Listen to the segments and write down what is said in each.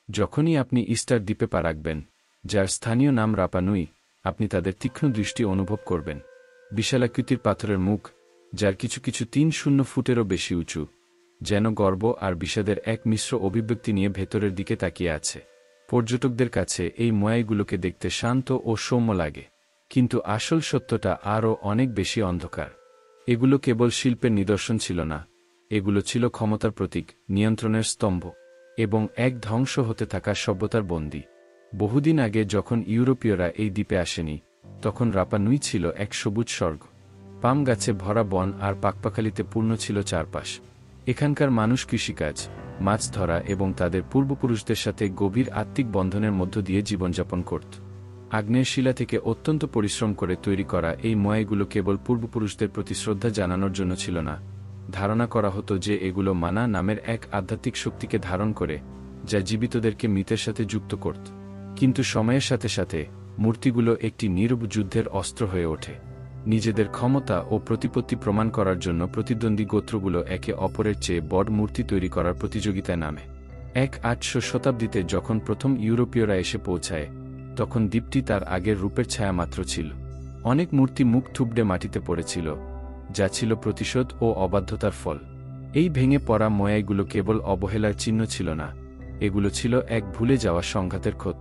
যখনই আপনি ইস্টার দ্বীপে পা রাখবেন, যার স্থানীয় নাম রাপা নুই, আপনি তাদের তীক্ষ্ণ দৃষ্টি অনুভব করবেন। বিশালাকৃতির পাথরের মুখ, যার কিছু কিছু 3-0 ফুটেরও বেশি উঁচু, যেন গর্ব আর বিষাদের এক মিশ্র অভিব্যক্তি নিয়ে ভেতরের দিকে তাকিয়ে আছে। পর্যটকদের কাছে এই মোয়াইগুলোকে দেখতে শান্ত ও সৌম্য লাগে, কিন্তু আসল সত্যটা আরও অনেক বেশি অন্ধকার। এগুলো কেবল শিল্পের নিদর্শন ছিল না, এগুলো ছিল ক্ষমতার প্রতীক, নিয়ন্ত্রণের স্তম্ভ এবং এক ধ্বংস হতে থাকা সভ্যতার বন্দী। বহুদিন আগে যখন ইউরোপীয়রা এই দ্বীপে আসেনি, তখন রাপা নুই ছিল এক সবুজ স্বর্গ। পাম গাছে ভরা বন আর পাকপাখালিতে পূর্ণ ছিল চারপাশ। এখানকার মানুষ কৃষিকাজ, মাছ ধরা এবং তাদের পূর্বপুরুষদের সাথে গভীর আত্মিক বন্ধনের মধ্য দিয়ে জীবনযাপন করত। আগ্নেয় শিলা থেকে অত্যন্ত পরিশ্রম করে তৈরি করা এই মোয়াইগুলো কেবল পূর্বপুরুষদের প্রতি শ্রদ্ধা জানানোর জন্য ছিল না। ধারণা করা হতো যে এগুলো মানা নামের এক আধ্যাত্মিক শক্তিকে ধারণ করে, যা জীবিতদেরকে মৃতের সাথে যুক্ত করত। কিন্তু সময়ের সাথে সাথে মূর্তিগুলো একটি নীরব যুদ্ধের অস্ত্র হয়ে ওঠে। নিজেদের ক্ষমতা ও প্রতিপত্তি প্রমাণ করার জন্য প্রতিদ্বন্দ্বী গোত্রগুলো একে অপরের চেয়ে বড় মূর্তি তৈরি করার প্রতিযোগিতায় নামে। 8শো শতাব্দীতে যখন প্রথম ইউরোপীয়রা এসে পৌঁছায়, তখন দ্বীপটি তার আগের রূপের ছায়া মাত্র ছিল। অনেক মূর্তি মুখ থুবড়ে মাটিতে পড়েছিল, যা ছিল প্রতিশোধ ও অবাধ্যতার ফল। এই ভেঙে পড়া মোয়াইগুলো কেবল অবহেলার চিহ্ন ছিল না, এগুলো ছিল এক ভুলে যাওয়া সংঘাতের ক্ষত।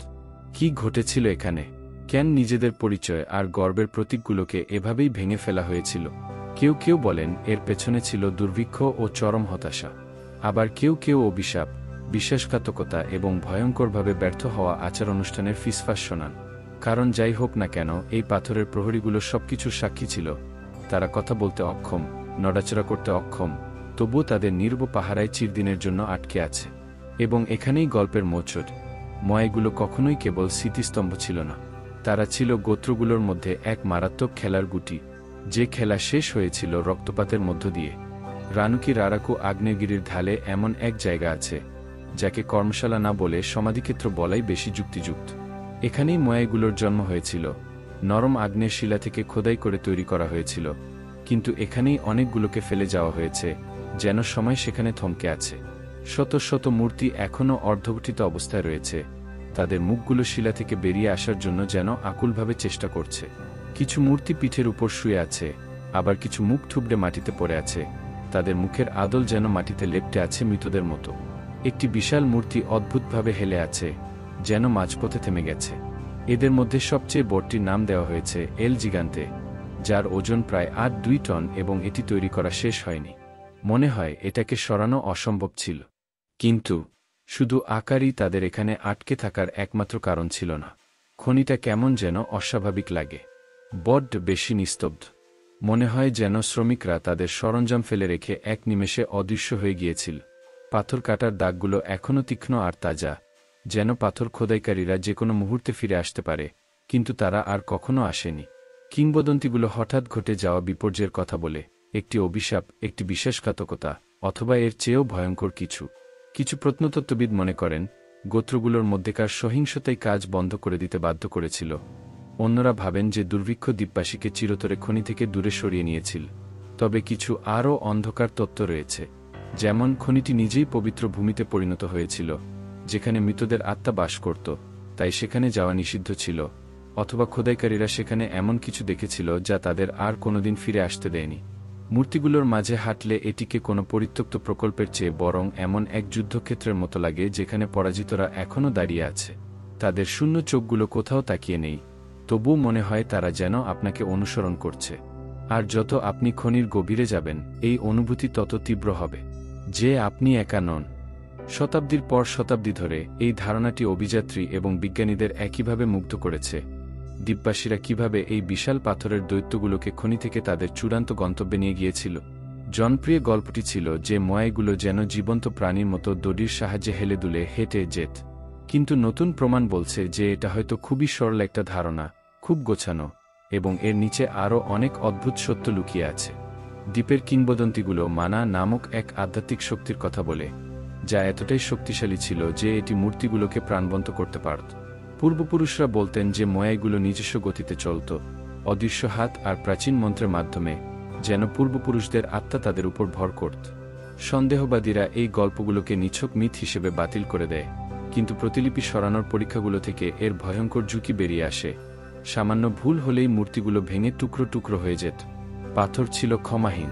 কি ঘটেছিল এখানে? কেন নিজেদের পরিচয় আর গর্বের প্রতীকগুলোকে এভাবেই ভেঙে ফেলা হয়েছিল? কেউ কেউ বলেন এর পেছনে ছিল দুর্ভিক্ষ ও চরম হতাশা। আবার কেউ কেউ অভিশাপ, বিশ্বাসঘাতকতা এবং ভয়ঙ্করভাবে ব্যর্থ হওয়া আচার অনুষ্ঠানের ফিসফাস শোনান। কারণ যাই হোক না কেন, এই পাথরের প্রহরীগুলো সবকিছুর সাক্ষী ছিল। তারা কথা বলতে অক্ষম, নড়াচড়া করতে অক্ষম, তবুও তাদের নীরব পাহারায় চিরদিনের জন্য আটকে আছে। এবং এখানেই গল্পের মোচড়। মোয়াইগুলো কখনোই কেবল স্মৃতিস্তম্ভ ছিল না, তারা ছিল গোত্রগুলোর মধ্যে এক মারাত্মক খেলার গুটি, যে খেলা শেষ হয়েছিল রক্তপাতের মধ্য দিয়ে। রানুকি রারাকু আগ্নেয়গিরির ঢালে এমন এক জায়গা আছে, যাকে কর্মশালা না বলে সমাধিক্ষেত্র বলাই বেশি যুক্তিযুক্ত। এখানেই মোয়াইগুলোর জন্ম হয়েছিল, নরম আগ্নেয় শিলা থেকে খোদাই করে তৈরি করা হয়েছিল। কিন্তু এখানেই অনেকগুলোকে ফেলে যাওয়া হয়েছে, যেন সময় সেখানে থমকে আছে। শত শত মূর্তি এখনও অর্ধগঠিত অবস্থায় রয়েছে, তাদের মুখগুলো শিলা থেকে বেরিয়ে আসার জন্য যেন আকুলভাবে চেষ্টা করছে। কিছু মূর্তি পিঠের উপর শুয়ে আছে, আবার কিছু মুখ থুবড়ে মাটিতে পড়ে আছে, তাদের মুখের আদল যেন মাটিতে লেপ্টে আছে মৃতদের মতো। একটি বিশাল মূর্তি অদ্ভুতভাবে হেলে আছে, যেন মাঝপথে থেমে গেছে। এদের মধ্যে সবচেয়ে বড়টির নাম দেওয়া হয়েছে এল জিগান্তে, যার ওজন প্রায় 8-2 টন এবং এটি তৈরি করা শেষ হয়নি। মনে হয় এটাকে সরানো অসম্ভব ছিল। কিন্তু শুধু আকারই তাদের এখানে আটকে থাকার একমাত্র কারণ ছিল না। খনিটা কেমন যেন অস্বাভাবিক লাগে, বড্ড বেশি নিস্তব্ধ। মনে হয় যেন শ্রমিকরা তাদের সরঞ্জাম ফেলে রেখে এক নিমেষে অদৃশ্য হয়ে গিয়েছিল। পাথর কাটার দাগগুলো এখনও তীক্ষ্ণ আর তাজা, যেন পাথর খোদাইকারীরা যে কোনো মুহূর্তে ফিরে আসতে পারে, কিন্তু তারা আর কখনো আসেনি। কিংবদন্তিগুলো হঠাৎ ঘটে যাওয়া বিপর্যয়ের কথা বলে, একটি অভিশাপ, একটি বিশ্বাসঘাতকতা, অথবা এর চেয়েও ভয়ঙ্কর কিছু। কিছু প্রত্নতত্ত্ববিদ মনে করেন গোত্রগুলোর মধ্যেকার সহিংসতাই কাজ বন্ধ করে দিতে বাধ্য করেছিল। অন্যরা ভাবেন যে দুর্ভিক্ষ দ্বীপবাসীকে চিরতরে খনি থেকে দূরে সরিয়ে নিয়েছিল। তবে কিছু আরও অন্ধকার তত্ত্ব রয়েছে, যেমন খনিটি নিজেই পবিত্র ভূমিতে পরিণত হয়েছিল, যেখানে মৃতদের আত্মা বাস করত, তাই সেখানে যাওয়া নিষিদ্ধ ছিল। অথবা খোদাইকারীরা সেখানে এমন কিছু দেখেছিল যা তাদের আর কোনোদিন ফিরে আসতে দেয়নি। মূর্তিগুলোর মাঝে হাঁটলে এটিকে কোনো পরিত্যক্ত প্রকল্পের চেয়ে বরং এমন এক যুদ্ধক্ষেত্রের মতো লাগে, যেখানে পরাজিতরা এখনও দাঁড়িয়ে আছে। তাদের শূন্য চোখগুলো কোথাও তাকিয়ে নেই, তবুও মনে হয় তারা যেন আপনাকে অনুসরণ করছে। আর যত আপনি খনির গভীরে যাবেন, এই অনুভূতি তত তীব্র হবে যে আপনি একা নন। শতাব্দীর পর শতাব্দী ধরে এই ধারণাটি অভিযাত্রী এবং বিজ্ঞানীদের একইভাবে মুগ্ধ করেছে। দ্বীপবাসীরা কিভাবে এই বিশাল পাথরের দৈত্যগুলোকে খনি থেকে তাদের চূড়ান্ত গন্তব্যে নিয়ে গিয়েছিল। জনপ্রিয় গল্পটি ছিল যে মোয়াইগুলো যেন জীবন্ত প্রাণীর মতো দড়ির সাহায্যে হেলে দুলে হেঁটে যেত। কিন্তু নতুন প্রমাণ বলছে যে এটা হয়তো খুবই সরল একটা ধারণা, খুব গোছানো, এবং এর নিচে আরও অনেক অদ্ভুত সত্য লুকিয়ে আছে। দ্বীপের কিংবদন্তিগুলো মানা নামক এক আধ্যাত্মিক শক্তির কথা বলে, যা এতটাই শক্তিশালী ছিল যে এটি মূর্তিগুলোকে প্রাণবন্ত করতে পারত। পূর্বপুরুষরা বলতেন যে মোয়াইগুলো নিজস্ব গতিতে চলত, অদৃশ্য হাত আর প্রাচীন মন্ত্রের মাধ্যমে, যেন পূর্বপুরুষদের আত্মা তাদের উপর ভর করত। সন্দেহবাদীরা এই গল্পগুলোকে নিছক মিথ হিসেবে বাতিল করে দেয়, কিন্তু প্রতিলিপি সরানোর পরীক্ষাগুলো থেকে এর ভয়ঙ্কর ঝুঁকি বেরিয়ে আসে। সামান্য ভুল হলেই মূর্তিগুলো ভেঙে টুকরো টুকরো হয়ে যেত। পাথর ছিল ক্ষমাহীন।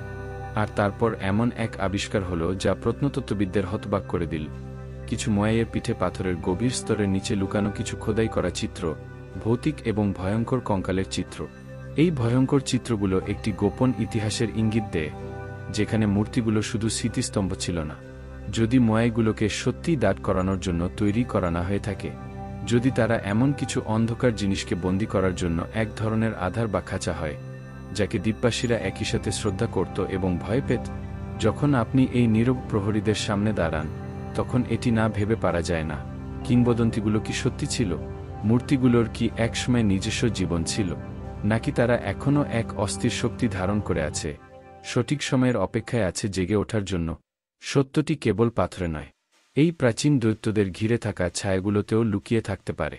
আর তারপর এমন এক আবিষ্কার হলো যা প্রত্নতত্ত্ববিদদের হতবাক করে দিল। কিছু মোয়াইয়ের পিঠে পাথরের গভীর স্তরের নিচে লুকানো কিছু খোদাই করা চিত্র, ভৌতিক এবং ভয়ঙ্কর কঙ্কালের চিত্র। এই ভয়ঙ্কর চিত্রগুলো একটি গোপন ইতিহাসের ইঙ্গিত দেয়, যেখানে মূর্তিগুলো শুধু স্মৃতিস্তম্ভ ছিল না। যদি মোয়াইগুলোকে সত্যিই দাঁড় করানোর জন্য তৈরি করা না হয়ে থাকে, যদি তারা এমন কিছু অন্ধকার জিনিসকে বন্দী করার জন্য এক ধরনের আধার বা খাঁচা হয়, যাকে দ্বীপবাসীরা একই সাথে শ্রদ্ধা করত এবং ভয় পেত। যখন আপনি এই নীরব প্রহরীদের সামনে দাঁড়ান, তখন এটি না ভেবে পারা যায় না, কিংবদন্তিগুলো কি সত্যি ছিল? মূর্তিগুলোর কি একসময় নিজস্ব জীবন ছিল, নাকি তারা এখনও এক অস্থির শক্তি ধারণ করে আছে, সঠিক সময়ের অপেক্ষায় আছে জেগে ওঠার জন্য? সত্যটি কেবল পাথরে নয়, এই প্রাচীন দৈত্যদের ঘিরে থাকা ছায়াগুলোতেও লুকিয়ে থাকতে পারে।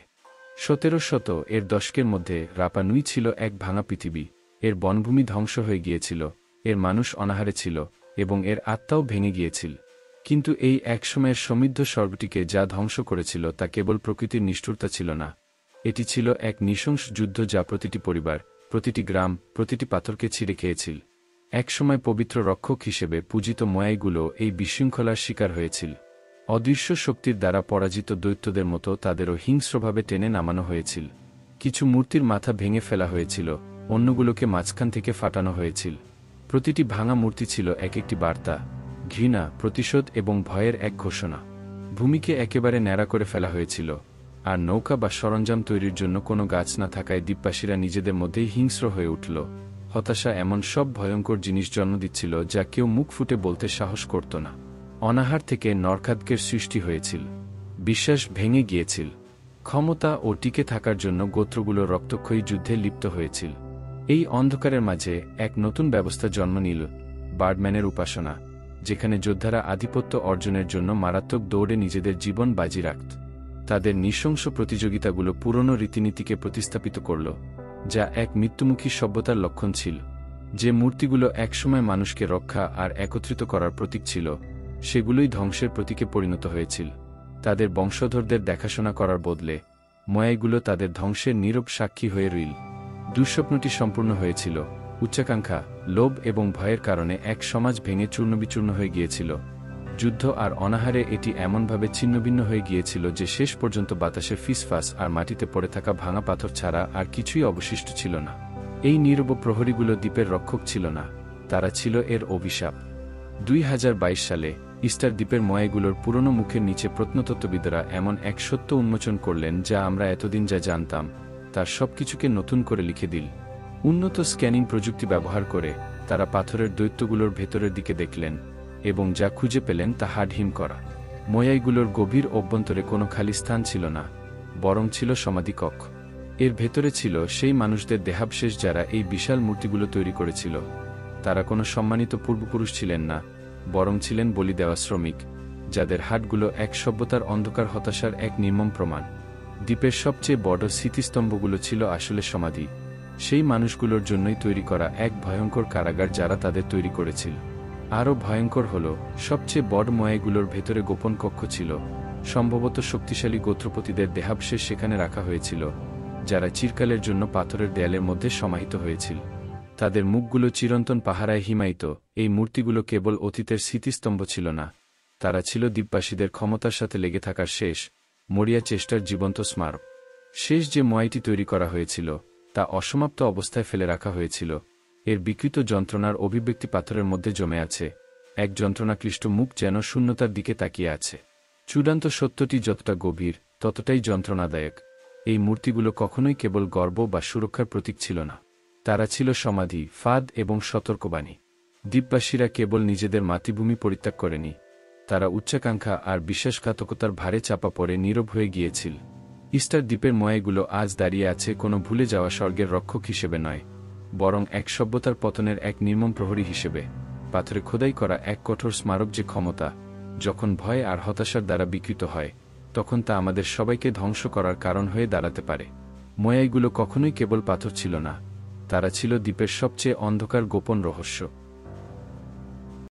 1700 এর দশকের মধ্যে রাপা নুই ছিল এক ভাঙা পৃথিবী। এর বনভূমি ধ্বংস হয়ে গিয়েছিল, এর মানুষ অনাহারে ছিল, এবং এর আত্মাও ভেঙে গিয়েছিল। কিন্তু এই একসময়ের সমৃদ্ধ স্বর্গটিকে যা ধ্বংস করেছিল তা কেবল প্রকৃতির নিষ্ঠুরতা ছিল না, এটি ছিল এক নৃশংস যুদ্ধ যা প্রতিটি পরিবার, প্রতিটি গ্রাম, প্রতিটি পাথরকে ছিঁড়ে খেয়েছিল। একসময় পবিত্র রক্ষক হিসেবে পূজিত মোয়াইগুলো এই বিশৃঙ্খলার শিকার হয়েছিল। অদৃশ্য শক্তির দ্বারা পরাজিত দৈত্যদের মতো তাদেরও হিংস্রভাবে টেনে নামানো হয়েছিল। কিছু মূর্তির মাথা ভেঙে ফেলা হয়েছিল, অন্যগুলোকে মাঝখান থেকে ফাটানো হয়েছিল। প্রতিটি ভাঙা মূর্তি ছিল এক একটি বার্তা, ঘৃণা, প্রতিশোধ এবং ভয়ের এক ঘোষণা। ভূমিকে একেবারে ন্যাড়া করে ফেলা হয়েছিল, আর নৌকা বা সরঞ্জাম তৈরির জন্য কোনো গাছ না থাকায় দ্বীপবাসীরা নিজেদের মধ্যেই হিংস্র হয়ে উঠল। হতাশা এমন সব ভয়ঙ্কর জিনিস জন্ম দিচ্ছিল যা কেউ মুখ ফুটে বলতে সাহস করত না। অনাহার থেকে নরখাদকের সৃষ্টি হয়েছিল, বিশ্বাস ভেঙে গিয়েছিল, ক্ষমতা ও টিকে থাকার জন্য গোত্রগুলো রক্তক্ষয়ী যুদ্ধে লিপ্ত হয়েছিল। এই অন্ধকারের মাঝে এক নতুন ব্যবস্থা জন্ম নিল, বার্ডম্যানের উপাসনা, যেখানে যোদ্ধারা আধিপত্য অর্জনের জন্য মারাত্মক দৌড়ে নিজেদের জীবন বাজি রাখত। তাদের নৃশংস প্রতিযোগিতাগুলো পুরনো রীতিনীতিকে প্রতিস্থাপিত করল, যা এক মৃত্যুমুখী সভ্যতার লক্ষণ ছিল। যে মূর্তিগুলো একসময় মানুষকে রক্ষা আর একত্রিত করার প্রতীক ছিল, সেগুলোই ধ্বংসের প্রতীকে পরিণত হয়েছিল। তাদের বংশধরদের দেখাশোনা করার বদলে মোয়াইগুলো তাদের ধ্বংসের নীরব সাক্ষী হয়ে রইল। দুঃস্বপ্নটি সম্পূর্ণ হয়েছিল। উচ্চাকাঙ্ক্ষা, লোভ এবং ভয়ের কারণে এক সমাজ ভেঙে চূর্ণবিচূর্ণ হয়ে গিয়েছিল। যুদ্ধ আর অনাহারে এটি এমনভাবে ছিন্নভিন্ন হয়ে গিয়েছিল যে শেষ পর্যন্ত বাতাসে ফিসফাস আর মাটিতে পড়ে থাকা ভাঙা পাথর ছাড়া আর কিছুই অবশিষ্ট ছিল না। এই নীরব প্রহরীগুলো দ্বীপের রক্ষক ছিল না, তারা ছিল এর অভিশাপ। 2022 সালে ইস্টার দ্বীপের মোয়াইগুলোর পুরনো মুখের নিচে প্রত্নতত্ত্ববিদরা এমন এক সত্য উন্মোচন করলেন যা আমরা এতদিন যা জানতাম তার সবকিছুকে নতুন করে লিখে দিল। উন্নত স্ক্যানিং প্রযুক্তি ব্যবহার করে তারা পাথরের দৈত্যগুলোর ভেতরের দিকে দেখলেন, এবং যা খুঁজে পেলেন তা হাড়হিম করা। মোয়াইগুলোর গভীর অভ্যন্তরে কোনো খালি স্থান ছিল না, বরং ছিল সমাধিকক্ষ। এর ভেতরে ছিল সেই মানুষদের দেহাবশেষ যারা এই বিশাল মূর্তিগুলো তৈরি করেছিল। তারা কোনো সম্মানিত পূর্বপুরুষ ছিলেন না, বরং ছিলেন বলি দেওয়া শ্রমিক, যাদের হাটগুলো এক সভ্যতার অন্ধকার হতাশার এক নির্মম প্রমাণ। দ্বীপের সবচেয়ে বড় স্মৃতিস্তম্ভগুলো ছিল আসলে সমাধি, সেই মানুষগুলোর জন্যই তৈরি করা এক ভয়ঙ্কর কারাগার যারা তাদের তৈরি করেছিল। আরও ভয়ঙ্কর হল, সবচেয়ে বড় মোয়াইগুলোর ভেতরে গোপন কক্ষ ছিল, সম্ভবত শক্তিশালী গোত্রপতিদের দেহাবশেষ সেখানে রাখা হয়েছিল, যারা চিরকালের জন্য পাথরের দেয়ালের মধ্যে সমাহিত হয়েছিল। তাদের মুখগুলো চিরন্তন পাহারায় হিমায়িত। এই মূর্তিগুলো কেবল অতীতের স্মৃতিস্তম্ভ ছিল না, তারা ছিল দ্বীপবাসীদের ক্ষমতার সাথে লেগে থাকার শেষ মরিয়া চেষ্টার জীবন্ত স্মারক। শেষ যে মোয়াইটি তৈরি করা হয়েছিল তা অসমাপ্ত অবস্থায় ফেলে রাখা হয়েছিল। এর বিকৃত যন্ত্রণার অভিব্যক্তি পাথরের মধ্যে জমে আছে, এক যন্ত্রণাক্লিষ্ট মুখ যেন শূন্যতার দিকে তাকিয়ে আছে। চূড়ান্ত সত্যটি যতটা গভীর, ততটাই যন্ত্রণাদায়ক। এই মূর্তিগুলো কখনোই কেবল গর্ব বা সুরক্ষার প্রতীক ছিল না, তারা ছিল সমাধি, ফাঁদ এবং সতর্কবাণী। দ্বীপবাসীরা কেবল নিজেদের মাতৃভূমি পরিত্যাগ করেনি, তারা উচ্চাকাঙ্ক্ষা আর বিশ্বাসঘাতকতার ভারে চাপা পড়ে নীরব হয়ে গিয়েছিল। ইস্টার দ্বীপের মোয়াইগুলো আজ দাঁড়িয়ে আছে কোনো ভুলে যাওয়া স্বর্গের রক্ষক হিসেবে নয়, বরং এক সভ্যতার পতনের এক নির্মম প্রহরী হিসেবে, পাথরে খোদাই করা এক কঠোর স্মারক যে ক্ষমতা, যখন ভয় আর হতাশার দ্বারা বিকৃত হয়, তখন তা আমাদের সবাইকে ধ্বংস করার কারণ হয়ে দাঁড়াতে পারে। মোয়াইগুলো কখনোই কেবল পাথর ছিল না, তারা ছিল দ্বীপের সবচেয়ে অন্ধকার গোপন রহস্য।